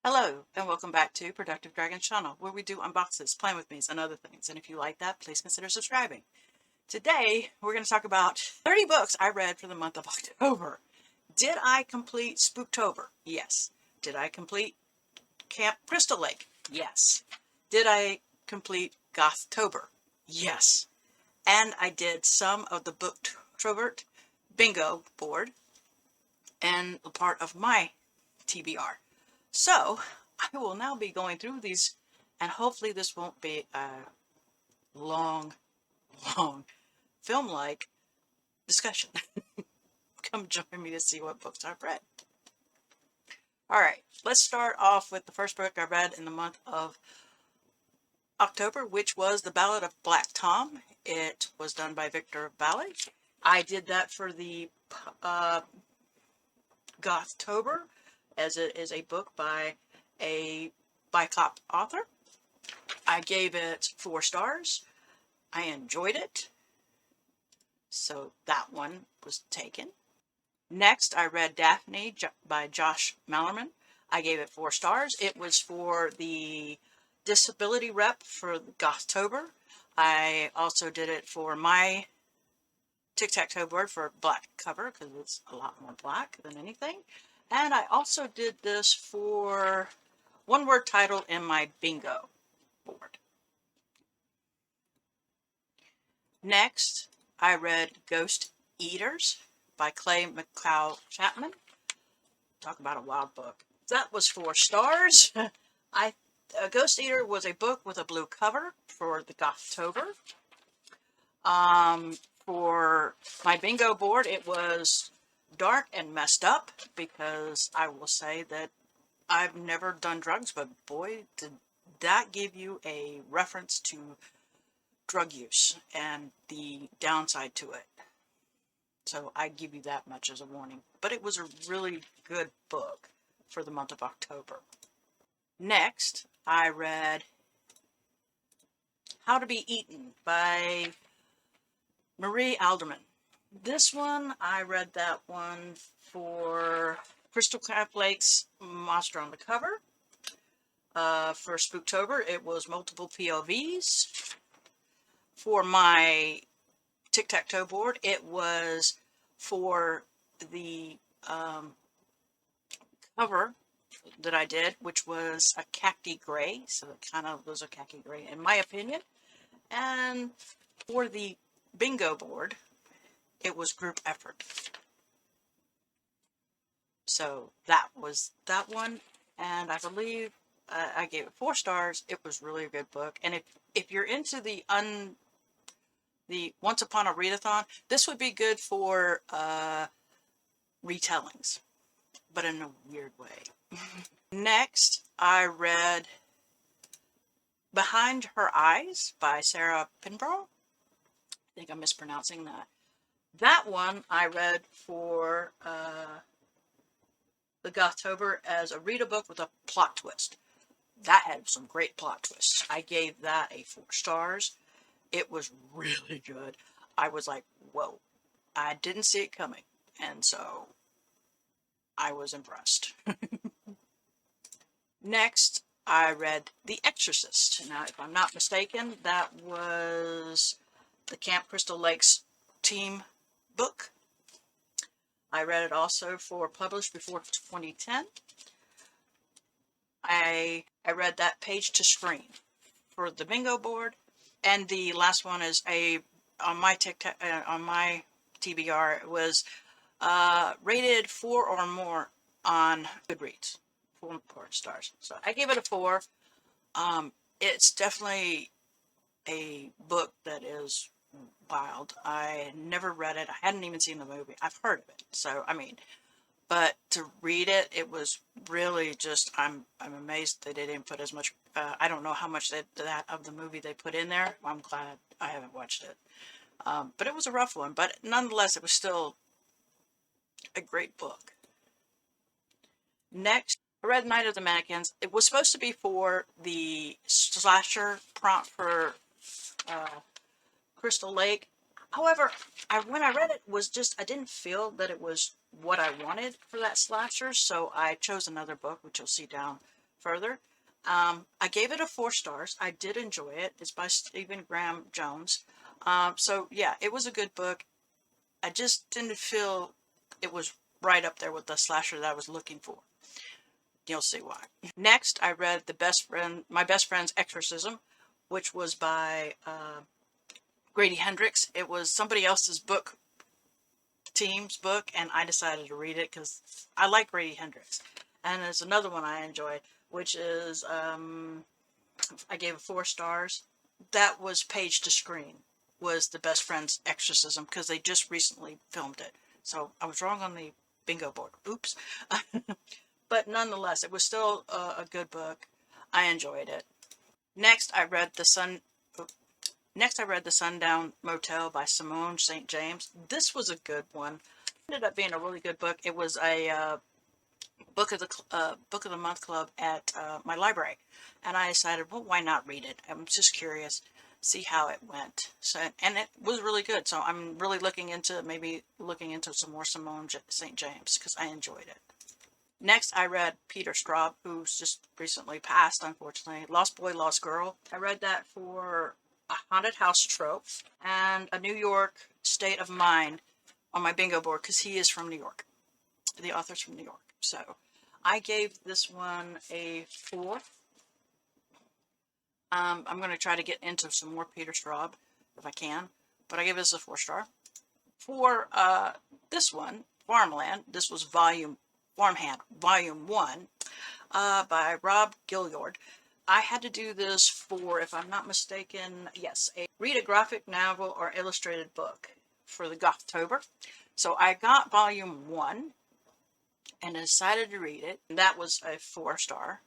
Hello, and welcome back to Productive Dragon Channel, where we do unboxes, plan with me's, and other things. And if you like that, please consider subscribing. Today, we're going to talk about 30 books I read for the month of October. Did I complete Spooktober? Yes. Did I complete Camp Crystal Lake? Yes. Did I complete Gothtober? Yes. And I did some of the Booktrovert bingo board and a part of my TBR. So, I will now be going through these, and hopefully this won't be a long, long film-like discussion. Come join me to see what books I've read. Alright, let's start off with the first book I read in the month of October, which was The Ballad of Black Tom. It was done by Victor Ballad. I did that for the Gothtober, as it is a book by a BIPOC author. I gave it 4 stars. I enjoyed it. So that one was taken. Next, I read Daphne by Josh Mallerman. I gave it 4 stars. It was for the disability rep for Gothtober. I also did it for my Tic Tac Toe board for black cover because it's a lot more black than anything. And I also did this for one word title in my bingo board. Next, I read Ghost Eaters by Clay McCall Chapman. Talk about a wild book. That was 4 stars. Ghost Eater was a book with a blue cover for the Gothtober. For my bingo board, it was dark and messed up because I will say that I've never done drugs, but boy, did that give you a reference to drug use and the downside to it. So I give you that much as a warning. But it was a really good book for the month of October. Next, I read How to Be Eaten by Marie Alderman. This one, I read that one for Crystal Cap Lake's Monster on the Cover. For Spooktober, it was multiple POVs. For my Tic Tac Toe board, it was for the cover that I did, which was a khaki gray, so it kind of was a khaki gray in my opinion. And for the bingo board, it was group effort. So that was that one, and I believe I gave it 4 stars. It was really a good book, and if you're into the Once Upon a Readathon, this would be good for retellings, but in a weird way. Next, I read Behind Her Eyes by Sarah Pinborough. I think I'm mispronouncing that. That one I read for the Gothtober as a read a book with a plot twist. That had some great plot twists. I gave that a 4 stars. It was really good. I was like, whoa, I didn't see it coming. And so I was impressed. Next, I read The Exorcist. Now, if I'm not mistaken, that was the Camp Crystal Lakes team book. I read it also for published before 2010. I read that page to screen for the bingo board. And the last one is on my TBR, it was rated 4 or more on Goodreads. 4 stars. So I gave it a 4. It's definitely a book that is wild. I never read it. I hadn't even seen the movie. I've heard of it. So, I mean, but to read it, it was really just, I'm amazed they didn't put as much, I don't know how much that of the movie they put in there. I'm glad I haven't watched it. But it was a rough one, but nonetheless, it was still a great book. Next, I read Knight of Dominicans. It was supposed to be for the slasher prompt for Crystal Lake. However, when I read it, I didn't feel that it was what I wanted for that slasher, so I chose another book, which you'll see down further. I gave it a 4 stars. I did enjoy it. It's by Stephen Graham Jones. So yeah, it was a good book. I just didn't feel it was right up there with the slasher that I was looking for. You'll see why. Next, I read My Best Friend's Exorcism, which was by Grady Hendrix. It was somebody else's team's book, and I decided to read it because I like Grady Hendrix. And there's another one I enjoyed, which is, I gave it 4 stars. That was Page to Screen, was The Best Friend's Exorcism, because they just recently filmed it. So I was wrong on the bingo board. Oops. But nonetheless, it was still a good book. I enjoyed it. Next, I read the Sundown Motel by Simone St. James. This was a good one. It ended up being a really good book. It was a book of the month club at my library, and I decided, well, why not read it? I'm just curious, see how it went. So, and it was really good. So I'm really looking into some more Simone St. James because I enjoyed it. Next, I read Peter Straub, who's just recently passed, unfortunately. Lost Boy, Lost Girl. I read that for a haunted house trope and a New York state of mind on my bingo board because he is from New York. The author's from New York. So I gave this one a 4. I'm going to try to get into some more Peter Straub if I can, but I gave this a 4 star. For this one, Farmland, this was Farmhand, Volume 1, by Rob Gilliard. I had to do this for, if I'm not mistaken, yes, read a graphic novel or illustrated book for the Gothtober. So I got Volume 1 and decided to read it. That was a 4 star.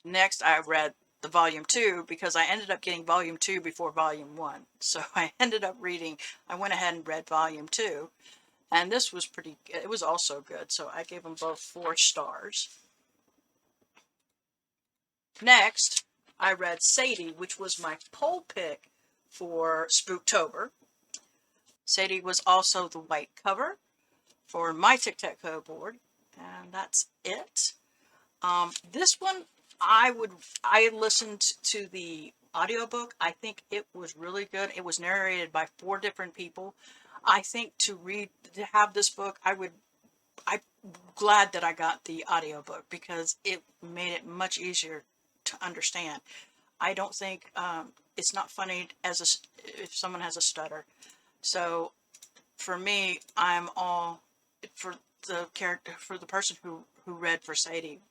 Next, I read the Volume 2 because I ended up getting Volume 2 before Volume 1. So I went ahead and read Volume 2. And this was it was also good, so I gave them both 4 stars. Next, I read Sadie, which was my poll pick for Spooktober. Sadie was also the white cover for my Tic Tac Toe board, and that's it. This one, I listened to the audiobook. I think it was really good. It was narrated by 4 different people. I think to have this book, I'm glad that I got the audiobook because it made it much easier to understand. I don't think it's not funny if someone has a stutter. So for me, I'm all for the person who read for Sadie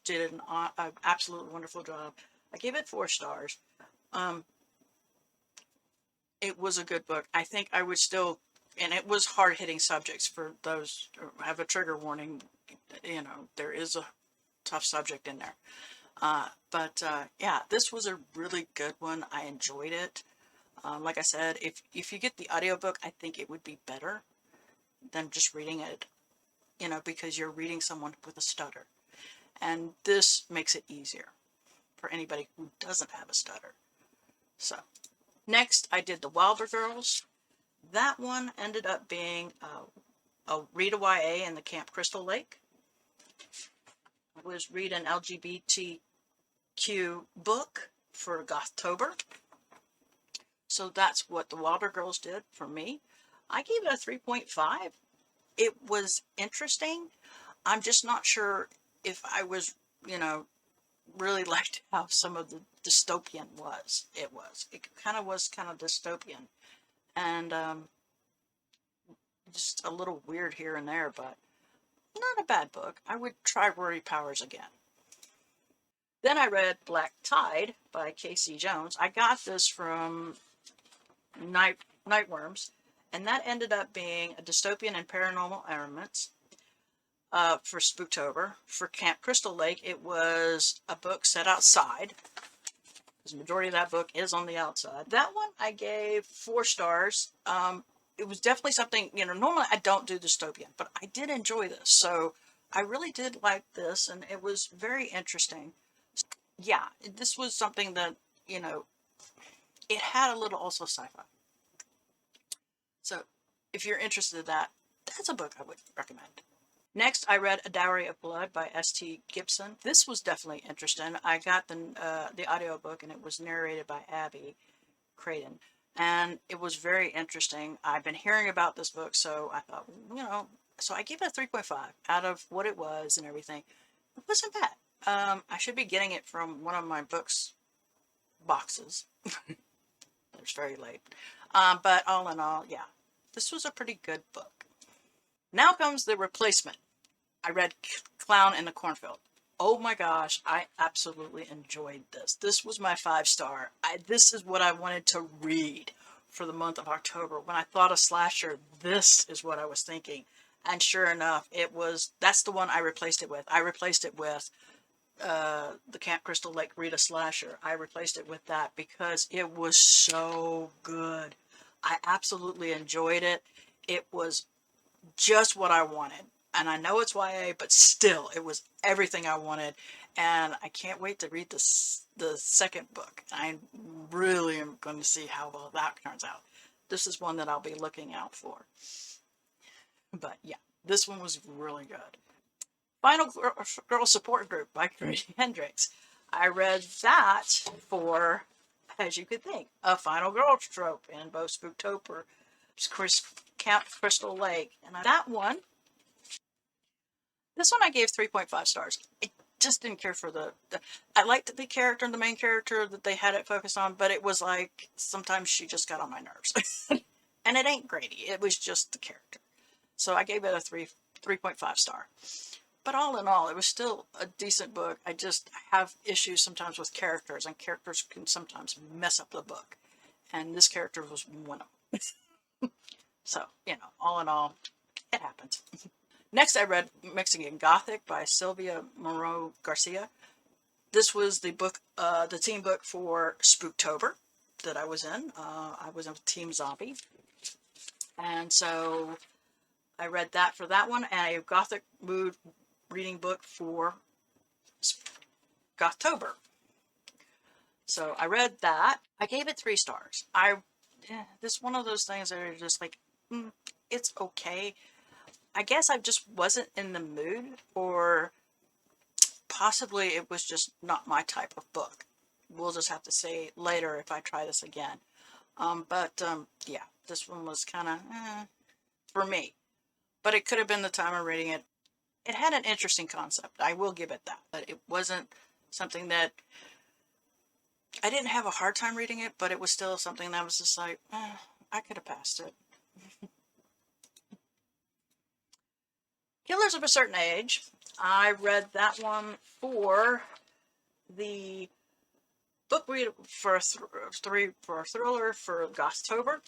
did an absolutely wonderful job. I gave it 4 stars. It was a good book. I think I would still. And it was hard-hitting subjects for those who have a trigger warning. You know, there is a tough subject in there. Yeah, this was a really good one. I enjoyed it. Like I said, if you get the audiobook, I think it would be better than just reading it, you know, because you're reading someone with a stutter. And this makes it easier for anybody who doesn't have a stutter. So, next I did The Wilder Girls. That one ended up being a read a YA in the Camp Crystal Lake. I was read an LGBTQ book for Gothtober. So that's what The Wilder Girls did for me. I gave it a 3.5. It was interesting. I'm just not sure if I was, really liked how some of the dystopian was. It kind of dystopian. And just a little weird here and there, but not a bad book. I would try Rory Powers again. Then I read Black Tide by Casey Jones. I got this from Nightworms, and that ended up being a dystopian and paranormal elements for Spooktober. For Camp Crystal Lake, it was a book set outside, because the majority of that book is on the outside. That one I gave 4 stars. It was definitely something, normally I don't do dystopian, but I did enjoy this. So I really did like this, and it was very interesting. Yeah, this was something that, it had a little also sci-fi. So if you're interested in that, that's a book I would recommend. Next, I read A Dowry of Blood by S.T. Gibson. This was definitely interesting. I got the audiobook, and it was narrated by Abby Creighton. And it was very interesting. I've been hearing about this book, so I thought, so I gave it a 3.5 out of what it was and everything. It wasn't bad. I should be getting it from one of my books boxes. It's very late. But all in all, yeah, this was a pretty good book. Now comes the replacement. I read Clown in the Cornfield. Oh my gosh, I absolutely enjoyed this. This was my 5-star. This is what I wanted to read for the month of October. When I thought of slasher, this is what I was thinking. And sure enough, that's the one I replaced it with. I replaced it with the Camp Crystal Lake Rita slasher. I replaced it with that because it was so good. I absolutely enjoyed it. It was just what I wanted. And I know it's YA, but still, it was everything I wanted. And I can't wait to read the second book. I really am going to see how well that turns out. This is one that I'll be looking out for. But yeah, this one was really good. Final Girl Support Group by Christy Hendricks. I read that for, as you could think, a final girl trope in both Spooktober, Camp Crystal Lake. And this one I gave 3.5 stars. I just didn't care for I liked the character, the main character that they had it focused on, but it was like, sometimes she just got on my nerves. And it ain't Grady, it was just the character. So I gave it a 3.5 star. But all in all, it was still a decent book. I just have issues sometimes with characters, and characters can sometimes mess up the book. And this character was one of them. So, all in all, it happens. Next, I read Mixing in Gothic by Sylvia Moreau Garcia. This was the book, the team book for Spooktober that I was in. I was in Team Zombie. And so I read that for that one, and a Gothic mood reading book for Gothtober. So I read that. I gave it 3 stars. This one of those things that are just like, it's okay. I guess I just wasn't in the mood, or possibly it was just not my type of book. We'll just have to say later if I try this again. Yeah, this one was kind of for me. But it could have been the time of reading it. It had an interesting concept. I will give it that. But it wasn't something that I didn't have a hard time reading it, but it was still something that was just like, I could have passed it. Killers of a Certain Age. I read that one for the book read for a thriller for Gothtober.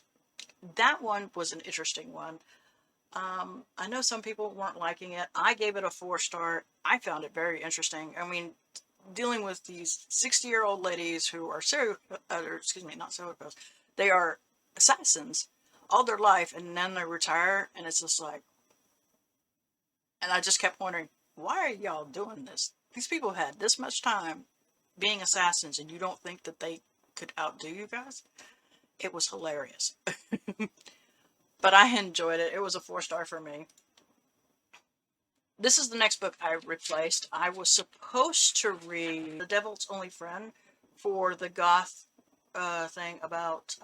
That one was an interesting one. I know some people weren't liking it. I gave it a 4-star. I found it very interesting. I mean, dealing with these 60-year-old ladies who are not serial killers. They are assassins all their life, and then they retire, and it's just like, and I just kept wondering, why are y'all doing this? These people had this much time being assassins, and you don't think that they could outdo you guys? It was hilarious. But I enjoyed it. It was a 4-star for me. This is the next book I replaced. I was supposed to read The Devil's Only Friend for the goth thing about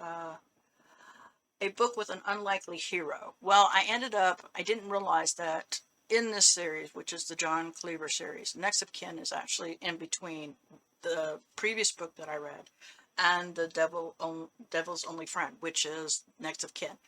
a book with an unlikely hero. Well, I didn't realize that in this series, which is the John Cleaver series, Next of Kin is actually in between the previous book that I read and The Devil's Only Friend, which is Next of Kin.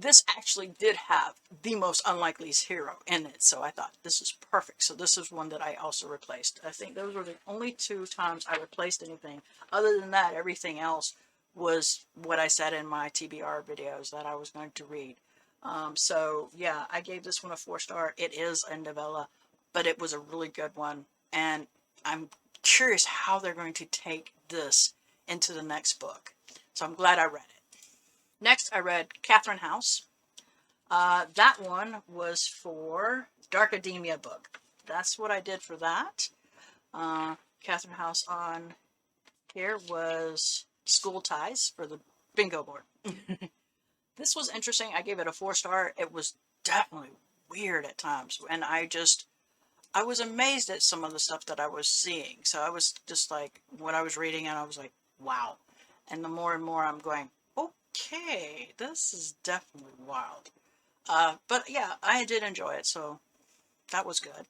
This actually did have the most unlikely hero in it, so I thought this is perfect. So this is one that I also replaced. I think those were the only 2 times I replaced anything. Other than that, everything else was what I said in my TBR videos that I was going to read. So yeah, I gave this one a 4-star. It is a novella, but it was a really good one, and I'm curious how they're going to take this into the next book. So I'm glad I read it. Next, I read Catherine House. That one was for Darkademia book. That's what I did for that. Catherine House on here was School Ties for the bingo board. This was interesting. I gave it a 4-star. It was definitely weird at times. And I was amazed at some of the stuff that I was seeing. So I was just like, when I was reading it, I was like, wow. And the more and more I'm going, okay, this is definitely wild. But yeah, I did enjoy it, so that was good.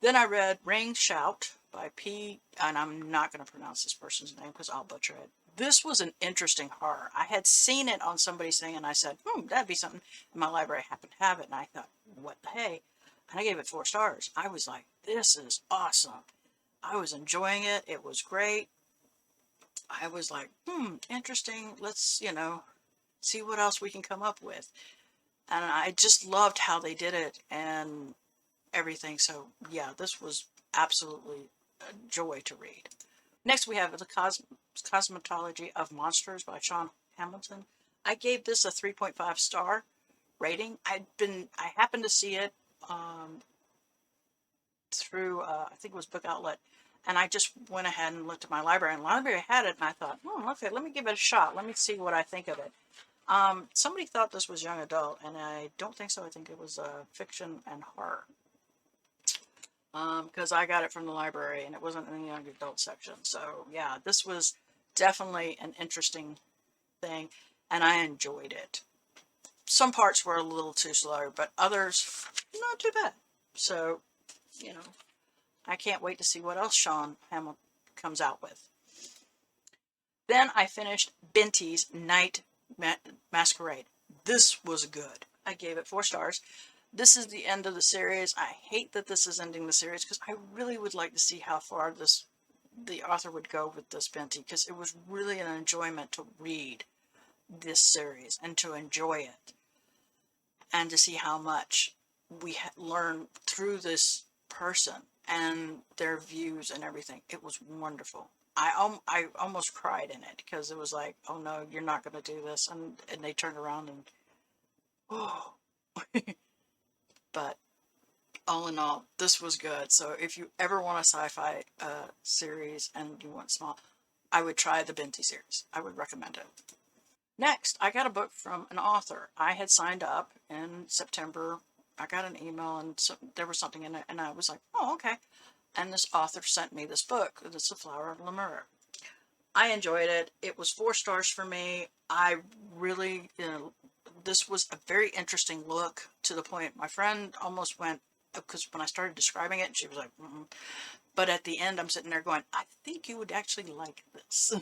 Then I read Ring Shout by P, and I'm not going to pronounce this person's name because I'll butcher it. This was an interesting horror. I had seen it on somebody's thing, and I said, that'd be something. And my library happened to have it, and I thought, what the hey? And I gave it 4 stars. I was like, this is awesome. I was enjoying it. It was great. I was like, interesting. Let's, see what else we can come up with. And I just loved how they did it and everything. So yeah, this was absolutely a joy to read. Next we have The Cosmetology of Monsters by Sean Hamilton. I gave this a 3.5 star rating. I happened to see it through I think it was Book Outlet, and I just went ahead and looked at my library, and the library had it, and I thought, okay, let me give it a shot. Let me see what I think of it. Somebody thought this was young adult, and I don't think so. I think it was fiction and horror. Because I got it from the library, and it wasn't in the young adult section. So yeah, this was definitely an interesting thing, and I enjoyed it. Some parts were a little too slow, but others, not too bad. So, I can't wait to see what else Sean Hamilton comes out with. Then I finished Binti's Night Masquerade. This was good. I gave it 4 stars. This is the end of the series. I hate that this is ending the series because I really would like to see how far the author would go with this Binti, because it was really an enjoyment to read this series and to enjoy it and to see how much we learn through this person and their views and everything. It was wonderful. I almost cried in it because it was like, oh no, you're not going to do this, and they turned around and oh. But all in all, this was good. So if you ever want a sci-fi series and you want small, I would try the Binti series. I would recommend it. Next, I got a book from an author. I had signed up in September. I got an email, and there was something in it, and I was like, oh, okay. And this author sent me this book. It's The Flower of Lemur. I enjoyed it. It was 4 stars for me. I really, this was a very interesting look, to the point my friend almost went, because when I started describing it, she was like, but at the end, I'm sitting there going, I think you would actually like this.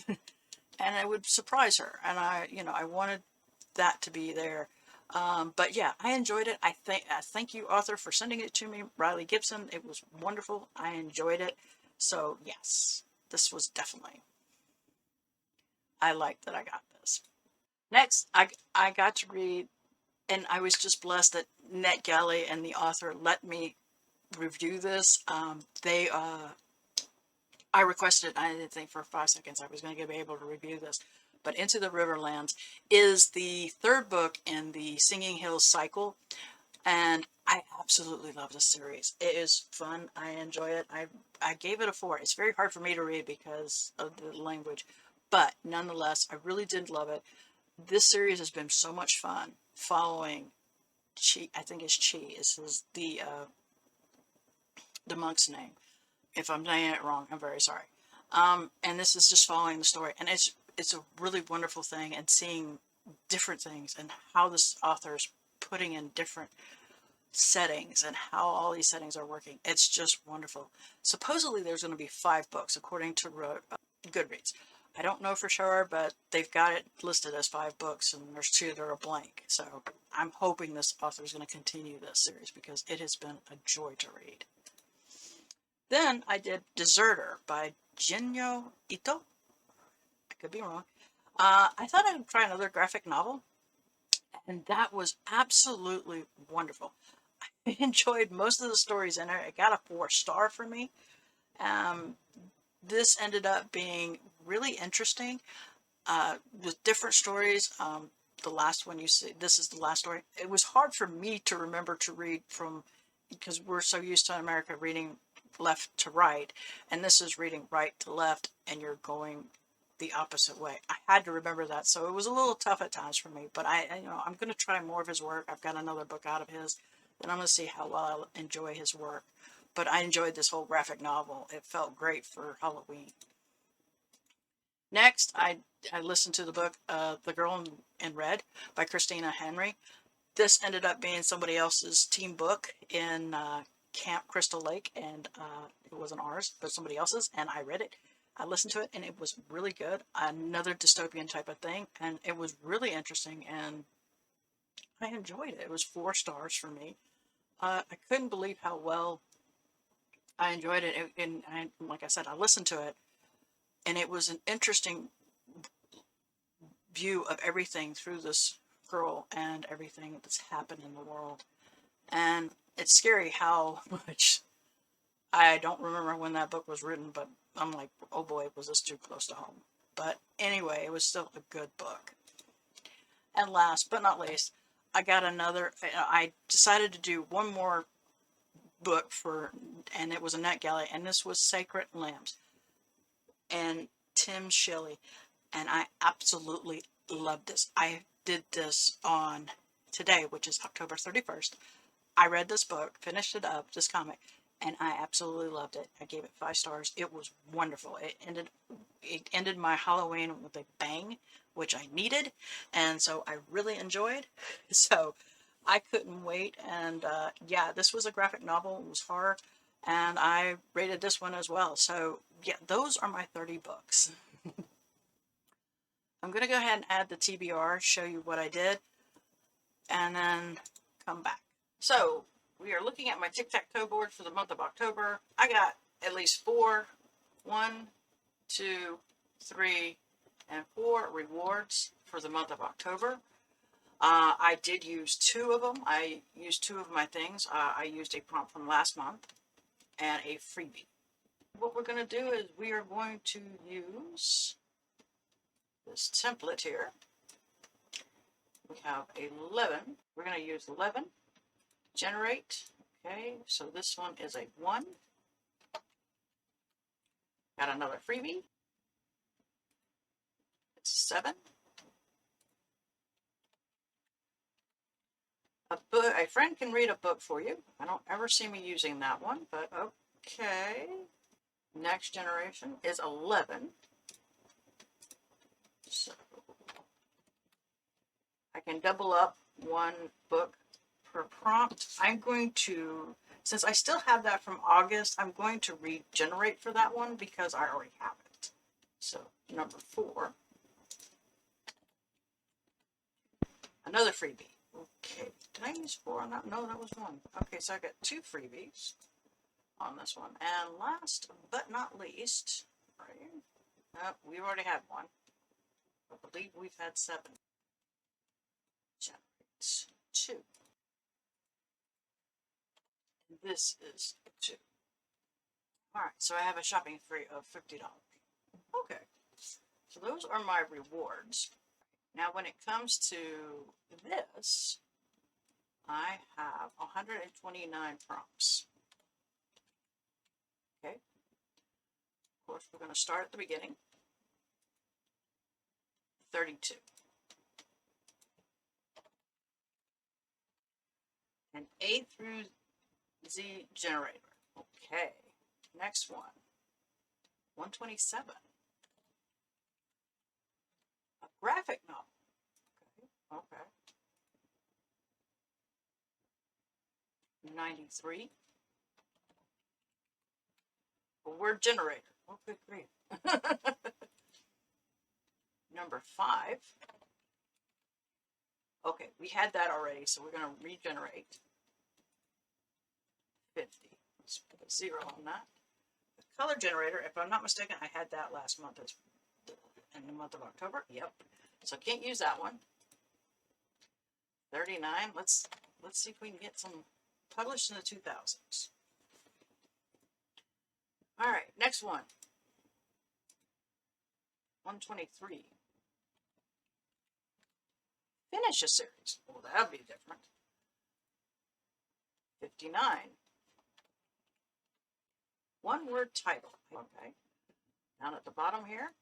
And it would surprise her. And I wanted that to be there. But yeah, I enjoyed it. I thank you, author, for sending it to me, Riley Gibson. It was wonderful. I enjoyed it. So yes, this was definitely, I like that I got this. Next, I got to read, and I was just blessed that NetGalley and the author let me review this. I requested, I didn't think for 5 seconds I was going to be able to review this, but Into the Riverlands is the 3rd book in the Singing Hills cycle, and I absolutely love this series. It is fun. I enjoy it. I gave it a 4. It's very hard for me to read because of the language, but nonetheless, I really did love it. This series has been so much fun following Chi. I think it's Chi. This is the monk's name. If I'm saying it wrong, I'm very sorry. And this is just following the story, and it's a really wonderful thing, and seeing different things and how this author is putting in different settings and how all these settings are working. It's just wonderful. Supposedly there's going to be 5 books according to Goodreads. I don't know for sure, but they've got it listed as 5 books, and there's 2 that are blank. So I'm hoping this author is going to continue this series because it has been a joy to read. Then I did Deserter by Jinyo Ito. I could be wrong. I thought I'd try another graphic novel, and that was absolutely wonderful. I enjoyed most of the stories in it. It got a 4 star for me. This ended up being really interesting with different stories. The last one you see, this is the last story. It was hard for me to remember to read from, because we're so used to in America reading left to right, and this is reading right to left, and you're going the opposite way. I had to remember that, so it was a little tough at times for me, but I'm going to try more of his work. I've got another book out of his then I'm going to see how well I enjoy his work. But I enjoyed this whole graphic novel. It felt great for Halloween. Next, I listened to the book The Girl in Red by Christina Henry. This ended up being somebody else's team book in Camp Crystal Lake, and it wasn't ours, but somebody else's, and I read it. I listened to it, and it was really good. Another dystopian type of thing, and it was really interesting, and I enjoyed it. It was 4 stars for me. I couldn't believe how well I enjoyed it, and like I said, I listened to it, and it was an interesting view of everything through this girl and everything that's happened in the world. And it's scary how much I don't remember when that book was written, but I'm like, oh boy, was this too close to home. But anyway, it was still a good book. And last but not least, I decided to do one more book and it was a NetGalley, and this was Sacred Lambs and Tim Shelley, and I absolutely loved this. I did this on today, which is October 31st. I read this book, finished it up, this comic, and I absolutely loved it. I gave it 5 stars. It was wonderful. It ended my Halloween with a bang, which I needed, and so I really enjoyed. So I couldn't wait, and yeah, this was a graphic novel. It was horror, and I rated this one as well. So yeah, those are my 30 books. I'm going to go ahead and add the TBR, show you what I did, and then come back. So we are looking at my Tic Tac Toe board for the month of October. I got at least 4, 1, 2, 3, and 4 rewards for the month of October. I did use 2 of them. I used 2 of my things. I used a prompt from last month and a freebie. What we're going to do is we are going to use this template here. We have 11. We're going to use 11. Generate. Okay, so this one is a 1. Got another freebie. It's 7. A friend can read a book for you. I don't ever see me using that one, but okay. Next generation is 11. So I can double up 1 book per prompt. I'm going to, since I still have that from August, I'm going to regenerate for that one because I already have it. So number 4. Another freebie. Okay, did I use 4 on that? No, that was 1. Okay, so I got 2 freebies on this one. And last but not least, right? We've already had 1. I believe we've had 7. Generate 2. This is 2. Alright, so I have a shopping spree of $50. Okay, so those are my rewards. Now when it comes to this, I have 129 prompts. Okay, of course we're going to start at the beginning. 32. An A through Z generator. Okay, next one. 127. A graphic novel. Okay. 93. A word generator. Oh, good grief. Number 5. Okay, we had that already, so we're going to regenerate. 50. Let's put a 0 on that. The color generator, if I'm not mistaken, I had that last month in the month of October. Yep. So can't use that one. 39. Let's see if we can get some published in the 2000s. All right, next one. 123. Finish a series. Well, that'd be different. 59. One word title. Okay. Down at the bottom here.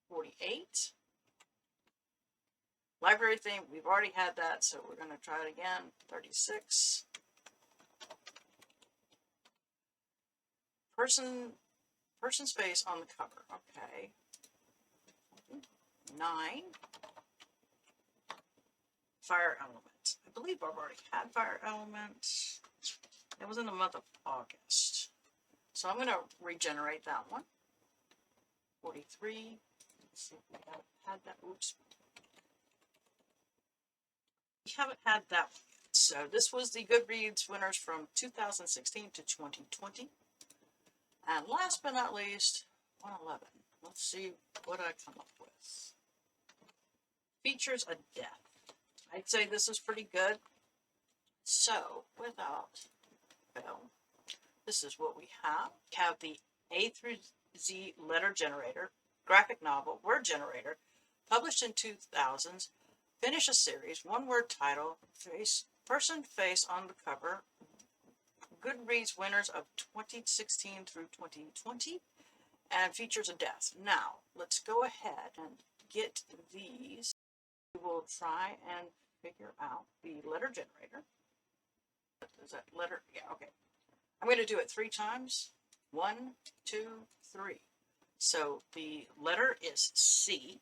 48. Library theme, we've already had that, so we're going to try it again. 36. Person's face on the cover. Okay. 9. Fire element. I believe I've already had fire element. It was in the month of August. So I'm going to regenerate that one. 43. Let's see if we haven't had that. Oops. We haven't had that one yet. So this was the Goodreads winners from 2016 to 2020. And last but not least, 111. Let's see what I come up with. Features a death. I'd say this is pretty good. So, without fail, this is what we have. We have the A through Z letter generator, graphic novel, word generator, published in 2000s, finish a series, one-word title, person face on the cover, Goodreads winners of 2016 through 2020, and features a death. Now, let's go ahead and get these. We will try and figure out the letter generator. Is that letter? Yeah, okay. I'm going to do it 3 times. 1, 2, 3. So the letter is C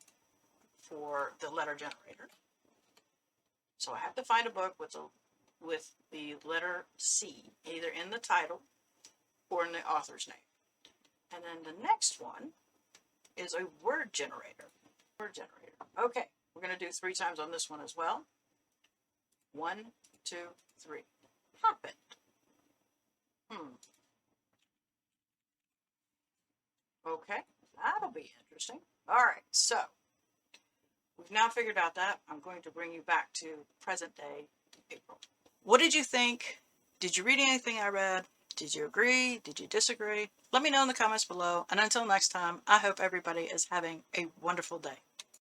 for the letter generator. So I have to find a book with the letter C, either in the title or in the author's name. And then the next one is a word generator. Word generator. Okay, we're going to do 3 times on this one as well. 1, 2, 3. Happened. Okay, that'll be interesting. All right, so we've now figured out that. I'm going to bring you back to present day April. What did you think? Did you read anything I read? Did you agree? Did you disagree? Let me know in the comments below. And until next time, I hope everybody is having a wonderful day.